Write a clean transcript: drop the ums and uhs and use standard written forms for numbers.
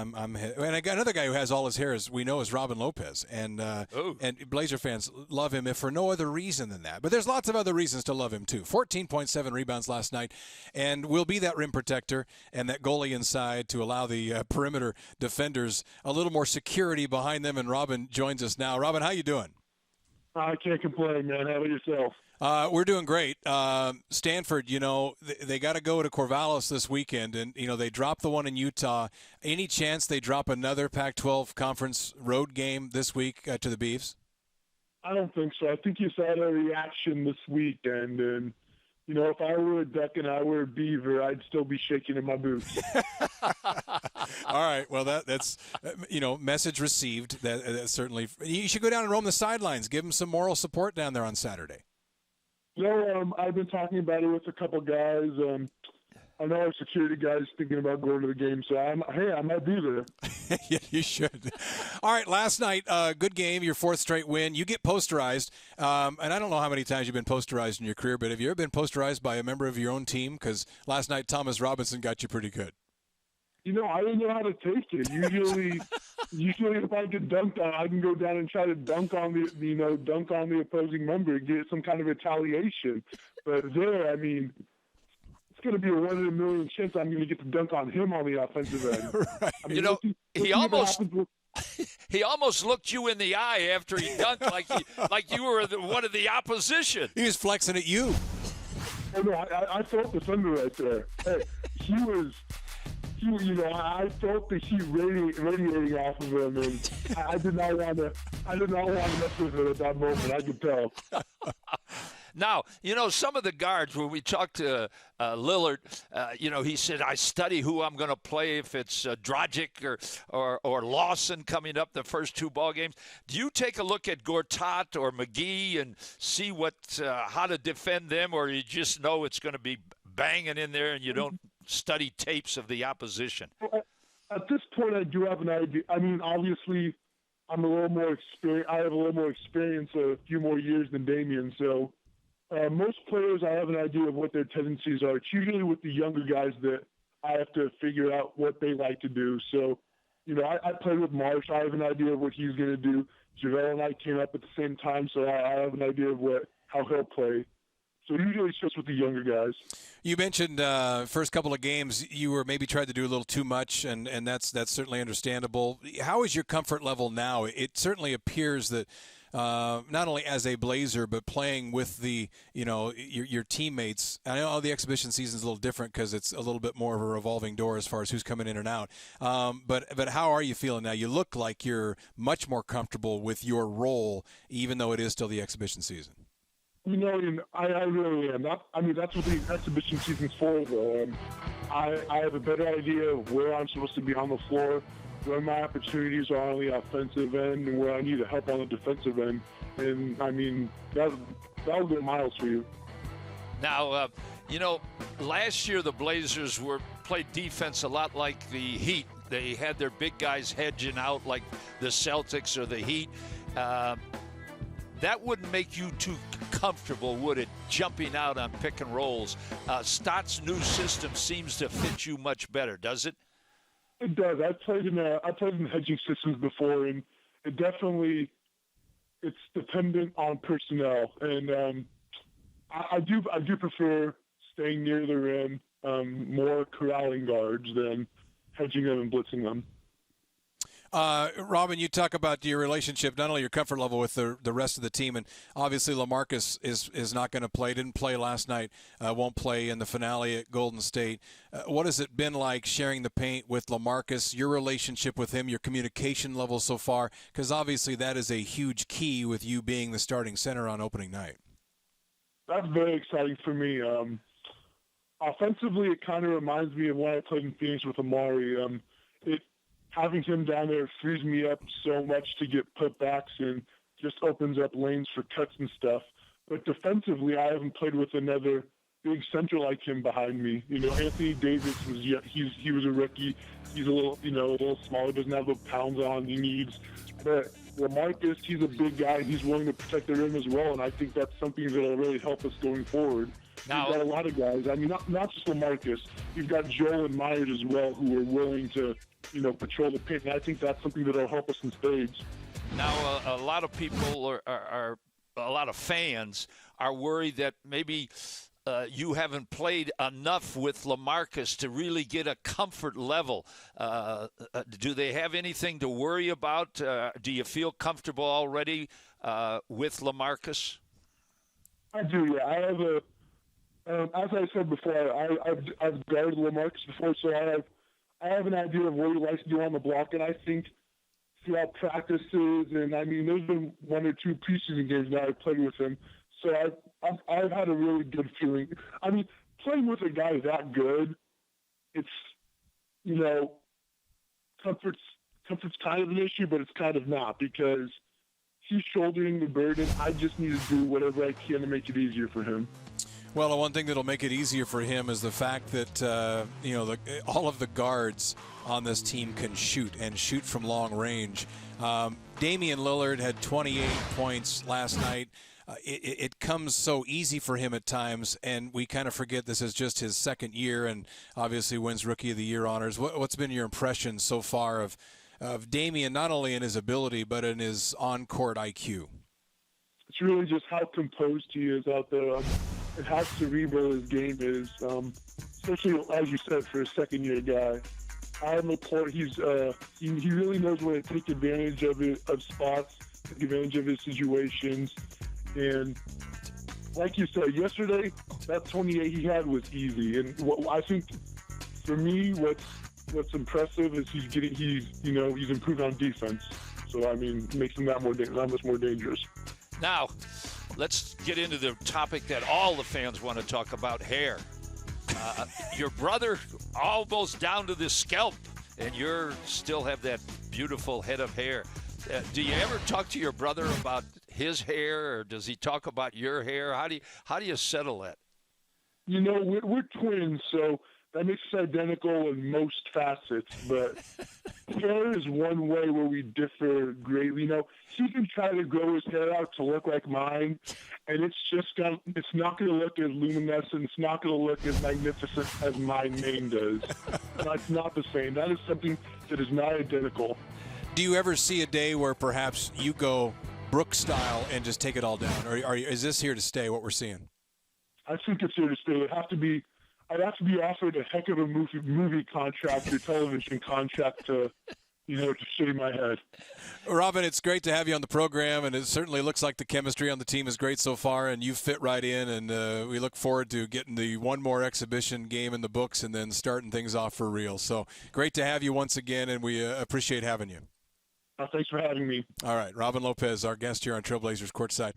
And I got another guy who has all his hair, as we know, is Robin Lopez, and Blazer fans love him if for no other reason than that. But there's lots of other reasons to love him too. 14.7 rebounds last night, and will be that rim protector and that goalie inside to allow the perimeter defenders a little more security behind them. And Robin joins us now. Robin, how you doing? I can't complain, man. How about yourself? We're doing great. Stanford, they got to go to Corvallis this weekend, and, they dropped the one in Utah. Any chance they drop another Pac-12 conference road game this week to the Beavs? I don't think so. I think you saw the reaction this weekend, and, if I were a Duck and I were a Beaver, I'd still be shaking in my boots. All right. Well, that's message received. That's certainly. You should go down and roam the sidelines. Give them some moral support down there on Saturday. I've been talking about it with a couple guys. I know our security guy's thinking about going to the game, so I might be there. Yeah, you should. All right, last night, good game, your fourth straight win. You get posterized, and I don't know how many times you've been posterized in your career, but have you ever been posterized by a member of your own team? Because last night, Thomas Robinson got you pretty good. I don't know how to take it. Usually if I get dunked on, I can go down and try to dunk on the opposing member and get some kind of retaliation. But there, it's going to be a 1 in a million chance I'm going to get to dunk on him on the offensive end. Right. He almost looked you in the eye after he dunked, like you were one of the opposition. He was flexing at you. Oh, no, I felt the thunder right there. Hey, I felt the heat radiating off of him, and I did not want to mess with it at that moment. I could tell. Now, some of the guards, when we talked to Lillard, he said, I study who I'm going to play if it's Dragic or Lawson coming up the first two ball games. Do you take a look at Gortat or McGee and see how to defend them, or you just know it's going to be banging in there and you don't study tapes of the opposition? At this point, I do have an idea. Obviously, I'm a little more experienced. I have a little more experience, a few more years than Damian. So most players, I have an idea of what their tendencies are. It's usually with the younger guys that I have to figure out what they like to do. So, I played with Marsh. I have an idea of what he's going to do. JaVale and I came up at the same time, so I have an idea of how he'll play. So usually it's just with the younger guys. You mentioned first couple of games you were maybe tried to do a little too much, and that's certainly understandable. How is your comfort level now? It certainly appears that not only as a Blazer, but playing with the your teammates. I know the exhibition season is a little different because it's a little bit more of a revolving door as far as who's coming in and out. But how are you feeling now? You look like you're much more comfortable with your role, even though it is still the exhibition season. I really am. That's what the exhibition season's for, though. I have a better idea of where I'm supposed to be on the floor, where my opportunities are on the offensive end, and where I need help on the defensive end. And, that'll go miles for you. Now, last year the Blazers played defense a lot like the Heat. They had their big guys hedging out like the Celtics or the Heat. That wouldn't make you too comfortable, would it, jumping out on pick and rolls? Stott's new system seems to fit you much better, does it? It does. I played in hedging systems before, and it's dependent on personnel. And I do prefer staying near the rim, more corralling guards than hedging them and blitzing them. Robin, you talk about your relationship, not only your comfort level with the rest of the team, and obviously LaMarcus is not going to play, didn't play last night, won't play in the finale at Golden State. What has it been like sharing the paint with LaMarcus, your relationship with him, your communication level so far? Because obviously that is a huge key with you being the starting center on opening night. That's very exciting for me. Offensively, it kind of reminds me of when I played in Phoenix with Amari. Having him down there frees me up so much to get putbacks and just opens up lanes for cuts and stuff. But defensively, I haven't played with another big center like him behind me. Anthony Davis he was a rookie. He's a little smaller, doesn't have the pounds on he needs. But LaMarcus, he's a big guy, and he's willing to protect the rim as well, and I think that's something that will really help us going forward. Now, you've got a lot of guys. Not just LaMarcus. You've got Joel and Myers as well, who are willing to patrol the paint. And I think that's something that will help us in spades. Now, a lot of people are a lot of fans are worried that maybe you haven't played enough with LaMarcus to really get a comfort level. Do they have anything to worry about? Do you feel comfortable already with LaMarcus? I do, yeah. I have as I said before, I've guarded LaMarcus before, so I have an idea of what he likes to do on the block, and I think throughout practices, and I mean, there's been 1 or 2 preseason games now I've played with him, so I've had a really good feeling. I mean, playing with a guy that good, it's comfort's kind of an issue, but it's kind of not, because he's shouldering the burden. I just need to do whatever I can to make it easier for him. Well, the one thing that'll make it easier for him is the fact that all of the guards on this team can shoot and shoot from long range. Damian Lillard had 28 points last night. It comes so easy for him at times, and we kind of forget this is just his second year, and obviously wins Rookie of the Year honors. What's been your impression so far of Damian, not only in his ability but in his on-court IQ? It's really just how composed he is out there. And how cerebral his game is, especially, as you said, for a second-year guy. On the court, he really knows when to take advantage of spots, take advantage of his situations. And like you said, yesterday, that 28 he had was easy. And I think, for me, what's impressive is he's improved on defense. So, I mean, makes him that much more dangerous. Now, let's get into the topic that all the fans want to talk about, hair. Your brother almost down to the scalp, and you still have that beautiful head of hair. Do you ever talk to your brother about his hair, or does he talk about your hair? How do you settle that? We're twins, so that makes us identical in most facets, but hair is one way where we differ greatly. He can try to grow his hair out to look like mine, and it's not going to look as luminescent, it's not going to look as magnificent as my mane does. That's not the same. That is something that is not identical. Do you ever see a day where perhaps you go Brooks style and just take it all down, or is this here to stay, what we're seeing? I think it's here to stay. I'd have to be offered a heck of a movie contract or television contract to shave my head. Robin, it's great to have you on the program, and it certainly looks like the chemistry on the team is great so far, and you fit right in, and we look forward to getting the one more exhibition game in the books and then starting things off for real. So great to have you once again, and we appreciate having you. Thanks for having me. All right, Robin Lopez, our guest here on Trailblazers Courtside.